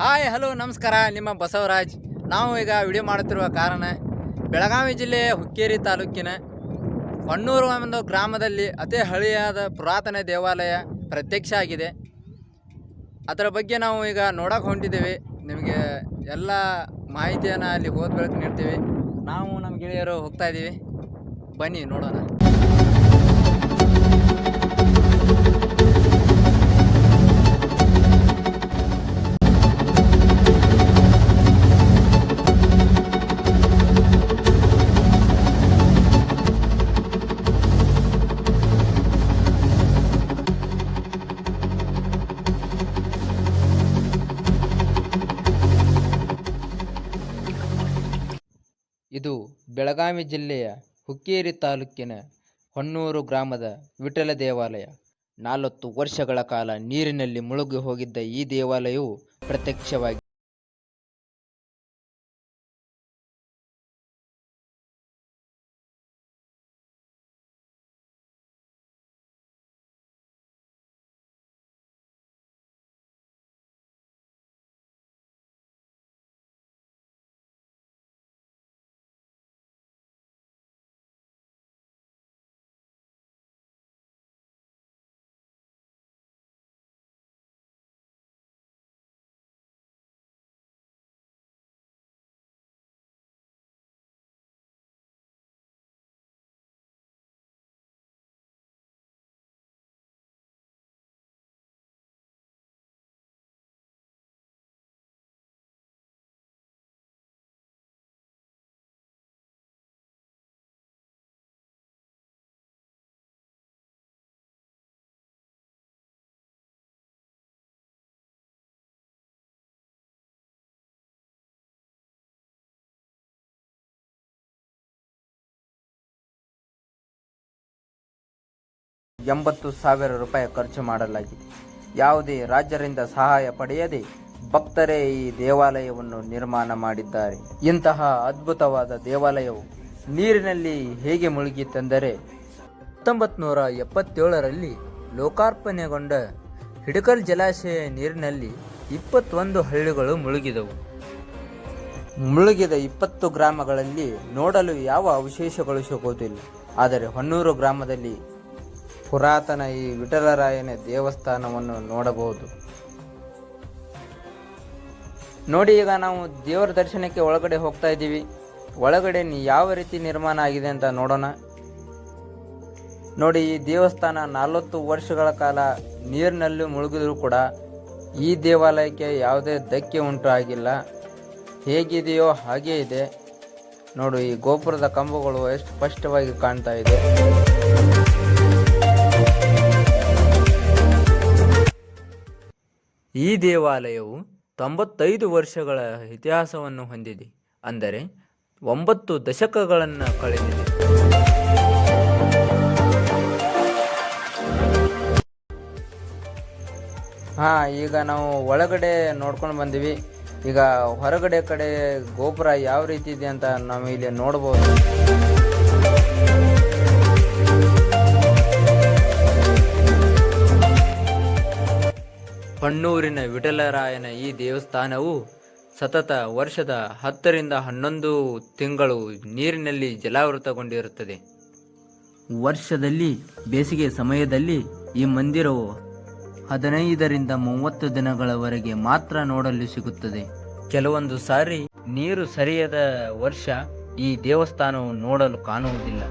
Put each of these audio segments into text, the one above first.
Hi hello ನಮಸ್ಕಾರ, ನಿಮ್ಮ ಬಸವರಾಜ್. ನಾವು ಈಗ ವಿಡಿಯೋ ಮಾಡುತ್ತಿರುವ ಕಾರಣ ಬೆಳಗಾವಿ ಜಿಲ್ಲೆಯ ಹುಕ್ಕೇರಿ ತಾಲೂಕಿನ ಹೊನ್ನೂರು ಒಂದು ಗ್ರಾಮದಲ್ಲಿ ಅತಿ ಹಳೆಯಾದ ಪುರಾತನ ದೇವಾಲಯ ಪ್ರತ್ಯಕ್ಷ ಆಗಿದೆ. ಅದರ ಬಗ್ಗೆ ನಾವು ಈಗ ನೋಡಕ್ಕೆ ಹೊಂಟಿದ್ದೇವೆ. ನಿಮಗೆ ಎಲ್ಲ ಮಾಹಿತಿಯನ್ನು ಅಲ್ಲಿ ಹೋದ ಬೆಳಕು ನೀಡ್ತೀವಿ. ನಾವು ನಮ್ಮ ಗೆಳೆಯರು ಹೋಗ್ತಾ ಇದ್ದೀವಿ, ಬನ್ನಿ ನೋಡೋಣ. ಇದು ಬೆಳಗಾವಿ ಜಿಲ್ಲೆಯ ಹುಕ್ಕೇರಿ ತಾಲೂಕಿನ ಹೊನ್ನೂರು ಗ್ರಾಮದ ವಿಠಲ ದೇವಾಲಯ. 40 ವರ್ಷಗಳ ಕಾಲ ನೀರಿನಲ್ಲಿ ಮುಳುಗಿ ಹೋಗಿದ್ದ ಈ ದೇವಾಲಯವು ಪ್ರತ್ಯಕ್ಷವಾಗಿ ₹80,000 ಖರ್ಚು ಮಾಡಲಾಗಿದೆ. ಯಾವುದೇ ರಾಜ್ಯರಿಂದ ಸಹಾಯ ಪಡೆಯದೆ ಭಕ್ತರೇ ಈ ದೇವಾಲಯವನ್ನು ನಿರ್ಮಾಣ ಮಾಡಿದ್ದಾರೆ. ಇಂತಹ ಅದ್ಭುತವಾದ ದೇವಾಲಯವು ನೀರಿನಲ್ಲಿ ಹೇಗೆ ಮುಳುಗಿತೆಂದರೆ 1977ರಲ್ಲಿ ಲೋಕಾರ್ಪಣೆಗೊಂಡ ಹಿಡಕಲ್ ಜಲಾಶಯ ನೀರಿನಲ್ಲಿ 21 ಹಳ್ಳಿಗಳು ಮುಳುಗಿದವು. ಮುಳುಗಿದ 20 ಗ್ರಾಮಗಳಲ್ಲಿ ನೋಡಲು ಯಾವ ಅವಶೇಷಗಳು ಸಿಗುವುದಿಲ್ಲ. ಆದರೆ ಹೊನ್ನೂರು ಗ್ರಾಮದಲ್ಲಿ ಪುರಾತನ ಈ ವಿಠಲರಾಯನ ದೇವಸ್ಥಾನವನ್ನು ನೋಡಬಹುದು. ನೋಡಿ, ಈಗ ನಾವು ದೇವರ ದರ್ಶನಕ್ಕೆ ಒಳಗಡೆ ಹೋಗ್ತಾ ಇದ್ದೀವಿ. ಒಳಗಡೆ ಯಾವ ರೀತಿ ನಿರ್ಮಾಣ ಆಗಿದೆ ಅಂತ ನೋಡೋಣ. ನೋಡಿ, ಈ ದೇವಸ್ಥಾನ 40 ವರ್ಷಗಳ ಕಾಲ ನೀರಿನಲ್ಲಿ ಮುಳುಗಿದರೂ ಕೂಡ ಈ ದೇವಾಲಯಕ್ಕೆ ಯಾವುದೇ ಧಕ್ಕೆ ಉಂಟು ಆಗಿಲ್ಲ. ಹೇಗಿದೆಯೋ ಹಾಗೇ ಇದೆ. ನೋಡಿ, ಈ ಗೋಪುರದ ಕಂಬಗಳು ಎಷ್ಟು ಸ್ಪಷ್ಟವಾಗಿ ಕಾಣ್ತಾ ಇದೆ. ಈ ದೇವಾಲಯವು 95 ವರ್ಷಗಳ ಇತಿಹಾಸವನ್ನು ಹೊಂದಿದೆ. ಅಂದರೆ 9 ದಶಕಗಳನ್ನು ಕಳೆದಿದೆ. ಈಗ ನಾವು ಒಳಗಡೆ ನೋಡ್ಕೊಂಡು ಬಂದಿವಿ. ಈಗ ಹೊರಗಡೆ ಕಡೆ ಗೋಪುರ ಯಾವ ರೀತಿ ಇದೆ ಅಂತ ನಾವು ಇಲ್ಲಿ ನೋಡಬಹುದು. ಹೊನ್ನೂರಿನ ವಿಠಲರಾಯನ ಈ ದೇವಸ್ಥಾನವು ಸತತ ವರ್ಷದ 10 ರಿಂದ 11 ತಿಂಗಳು ನೀರಿನಲ್ಲಿ ಜಲಾವೃತಗೊಂಡಿರುತ್ತದೆ. ವರ್ಷದಲ್ಲಿ ಬೇಸಿಗೆ ಸಮಯದಲ್ಲಿ ಈ ಮಂದಿರವು 15 ರಿಂದ 30 ದಿನಗಳವರೆಗೆ ಮಾತ್ರ ನೋಡಲು ಸಿಗುತ್ತದೆ. ಕೆಲವೊಂದು ಸಾರಿ ನೀರು ಸರಿಯದ ವರ್ಷ ಈ ದೇವಸ್ಥಾನವು ನೋಡಲು ಕಾಣುವುದಿಲ್ಲ.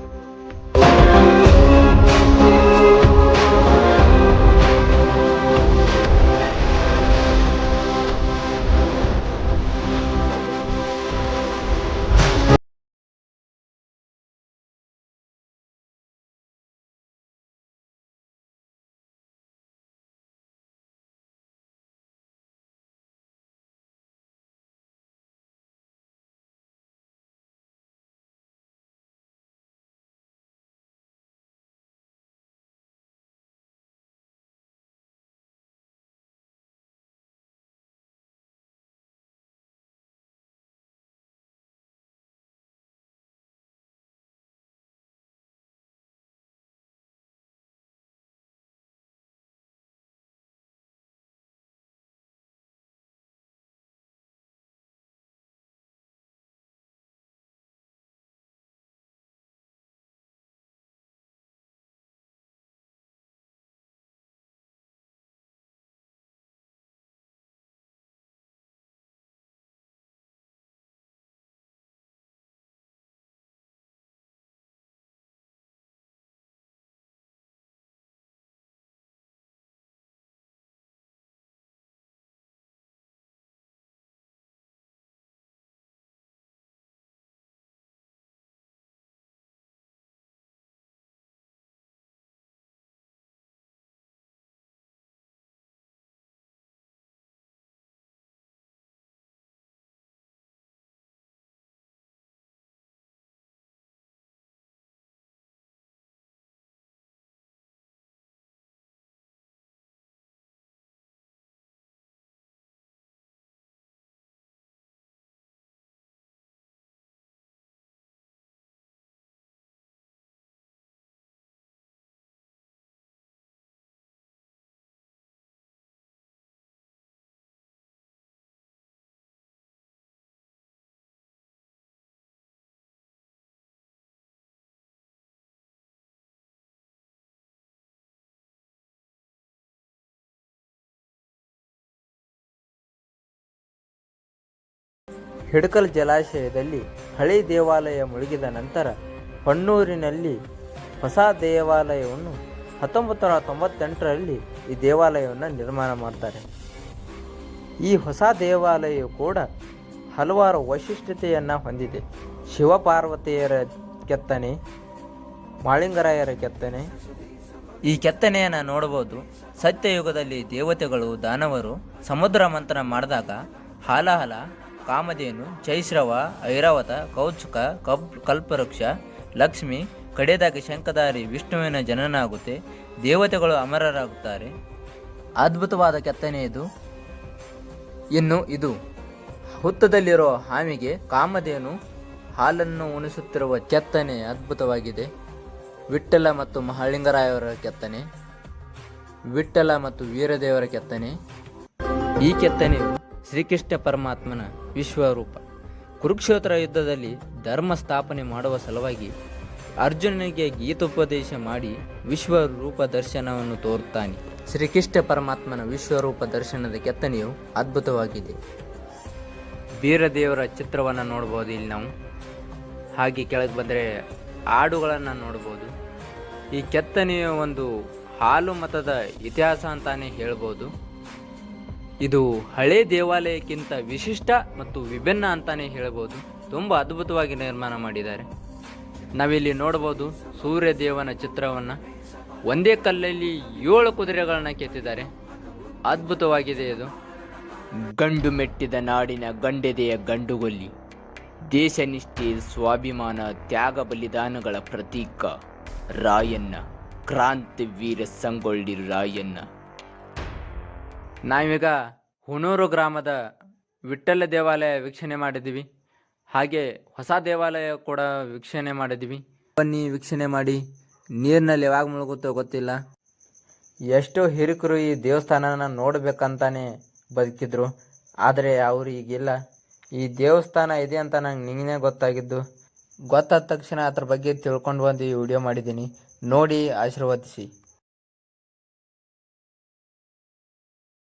ಹಿಡಕಲ್ ಜಲಾಶಯದಲ್ಲಿ ಹಳೆ ದೇವಾಲಯ ಮುಳುಗಿದ ನಂತರ ಹೊನ್ನೂರಿನಲ್ಲಿ ಹೊಸ ದೇವಾಲಯವನ್ನು 1998ರಲ್ಲಿ ಈ ದೇವಾಲಯವನ್ನು ನಿರ್ಮಾಣ ಮಾಡ್ತಾರೆ. ಈ ಹೊಸ ದೇವಾಲಯವು ಕೂಡ ಹಲವಾರು ವೈಶಿಷ್ಟ್ಯತೆಯನ್ನು ಹೊಂದಿದೆ. ಶಿವಪಾರ್ವತಿಯರ ಕೆತ್ತನೆ, ಮಾಳಿಂಗರಾಯರ ಕೆತ್ತನೆ. ಈ ಕೆತ್ತನೆಯನ್ನು ನೋಡಬಹುದು. ಸತ್ಯಯುಗದಲ್ಲಿ ದೇವತೆಗಳು ದಾನವರು ಸಮುದ್ರ ಮಂಥನ ಮಾಡಿದಾಗ ಹಾಲಾಹಲ, ಕಾಮಧೇನು, ಚೈಶ್ರವ, ಐರಾವತ, ಕೌಚುಕ, ಕಲ್ಪವೃಕ್ಷ, ಲಕ್ಷ್ಮಿ, ಕಡೆದಾಗಿ ಶಂಖಧಾರಿ ವಿಷ್ಣುವಿನ ಜನನ ಆಗುತ್ತೆ. ದೇವತೆಗಳು ಅಮರರಾಗುತ್ತಾರೆ. ಅದ್ಭುತವಾದ ಕೆತ್ತನೆ ಇದು. ಇನ್ನು ಇದು ಹುತ್ತದಲ್ಲಿರೋ ಹಾವಿಗೆ ಕಾಮಧೇನು ಹಾಲನ್ನು ಉಣಿಸುತ್ತಿರುವ ಕೆತ್ತನೆ ಅದ್ಭುತವಾಗಿದೆ. ವಿಠ್ಠಲ ಮತ್ತು ಮಹಾಲಿಂಗರಾಯವರ ಕೆತ್ತನೆ, ವಿಠ್ಠಲ ಮತ್ತು ವೀರದೇವರ ಕೆತ್ತನೆ. ಈ ಕೆತ್ತನೆಯು ಶ್ರೀಕೃಷ್ಣ ಪರಮಾತ್ಮನ ವಿಶ್ವರೂಪ. ಕುರುಕ್ಷೇತ್ರ ಯುದ್ಧದಲ್ಲಿ ಧರ್ಮ ಸ್ಥಾಪನೆ ಮಾಡುವ ಸಲುವಾಗಿ ಅರ್ಜುನನಿಗೆ ಗೀತೋಪದೇಶ ಮಾಡಿ ವಿಶ್ವರೂಪ ದರ್ಶನವನ್ನು ತೋರುತ್ತಾನೆ. ಶ್ರೀಕೃಷ್ಣ ಪರಮಾತ್ಮನ ವಿಶ್ವರೂಪ ದರ್ಶನದ ಕೆತ್ತನೆಯು ಅದ್ಭುತವಾಗಿದೆ. ವೀರದೇವರ ಚಿತ್ರವನ್ನು ನೋಡ್ಬೋದು ಇಲ್ಲಿ ನಾವು. ಹಾಗೆ ಕೆಳಗೆ ಬಂದರೆ ಹಾಡುಗಳನ್ನು ನೋಡ್ಬೋದು. ಈ ಕೆತ್ತನೆಯ ಒಂದು ಹಾಲು ಮತದ ಇತಿಹಾಸ ಅಂತಾನೆ ಹೇಳ್ಬೋದು. ಇದು ಹಳೆ ದೇವಾಲಯಕ್ಕಿಂತ ವಿಶಿಷ್ಟ ಮತ್ತು ವಿಭಿನ್ನ ಅಂತಾನೆ ಹೇಳ್ಬೋದು. ತುಂಬ ಅದ್ಭುತವಾಗಿ ನಿರ್ಮಾಣ ಮಾಡಿದ್ದಾರೆ. ನಾವಿಲ್ಲಿ ನೋಡ್ಬೋದು ಸೂರ್ಯದೇವನ ಚಿತ್ರವನ್ನು. ಒಂದೇ ಕಲ್ಲಲ್ಲಿ 7 ಕುದುರೆಗಳನ್ನ ಕೆತ್ತಿದ್ದಾರೆ. ಅದ್ಭುತವಾಗಿದೆ ಇದು. ಗಂಡು ಮೆಟ್ಟಿದ ನಾಡಿನ ಗಂಡೆದೆಯ ಗಂಡುಗೊಲ್ಲಿ, ದೇಶನಿಷ್ಠೆ, ಸ್ವಾಭಿಮಾನ, ತ್ಯಾಗ ಬಲಿದಾನಗಳ ಪ್ರತೀಕ ರಾಯಣ್ಣ, ಕ್ರಾಂತಿವೀರ ಸಂಗೊಳ್ಳಿ ರಾಯಣ್ಣ. ನಾವೀಗ ಹುಣೂರು ಗ್ರಾಮದ ವಿಠ್ಠಲ ದೇವಾಲಯ ವೀಕ್ಷಣೆ ಮಾಡಿದ್ದೀವಿ. ಹಾಗೆ ಹೊಸ ದೇವಾಲಯ ಕೂಡ ವೀಕ್ಷಣೆ ಮಾಡಿದ್ದೀವಿ. ಬನ್ನಿ ವೀಕ್ಷಣೆ ಮಾಡಿ. ನೀರಿನಲ್ಲಿ ಯಾವಾಗ ಮುಳುಗುತ್ತೋ ಗೊತ್ತಿಲ್ಲ. ಎಷ್ಟೋ ಹಿರಿಕರು ಈ ದೇವಸ್ಥಾನನ ನೋಡಬೇಕಂತಾನೆ ಬದುಕಿದ್ರು. ಆದರೆ ಅವರು ಈಗಿಲ್ಲ. ಈ ದೇವಸ್ಥಾನ ಇದೆ ಅಂತ ನಂಗೆ ನಿನ್ನೆ ಗೊತ್ತಾದ ತಕ್ಷಣ ಅದ್ರ ಬಗ್ಗೆ ತಿಳ್ಕೊಂಡು ಬಂದು ಈ ವಿಡಿಯೋ ಮಾಡಿದ್ದೀನಿ. ನೋಡಿ ಆಶೀರ್ವದಿಸಿ.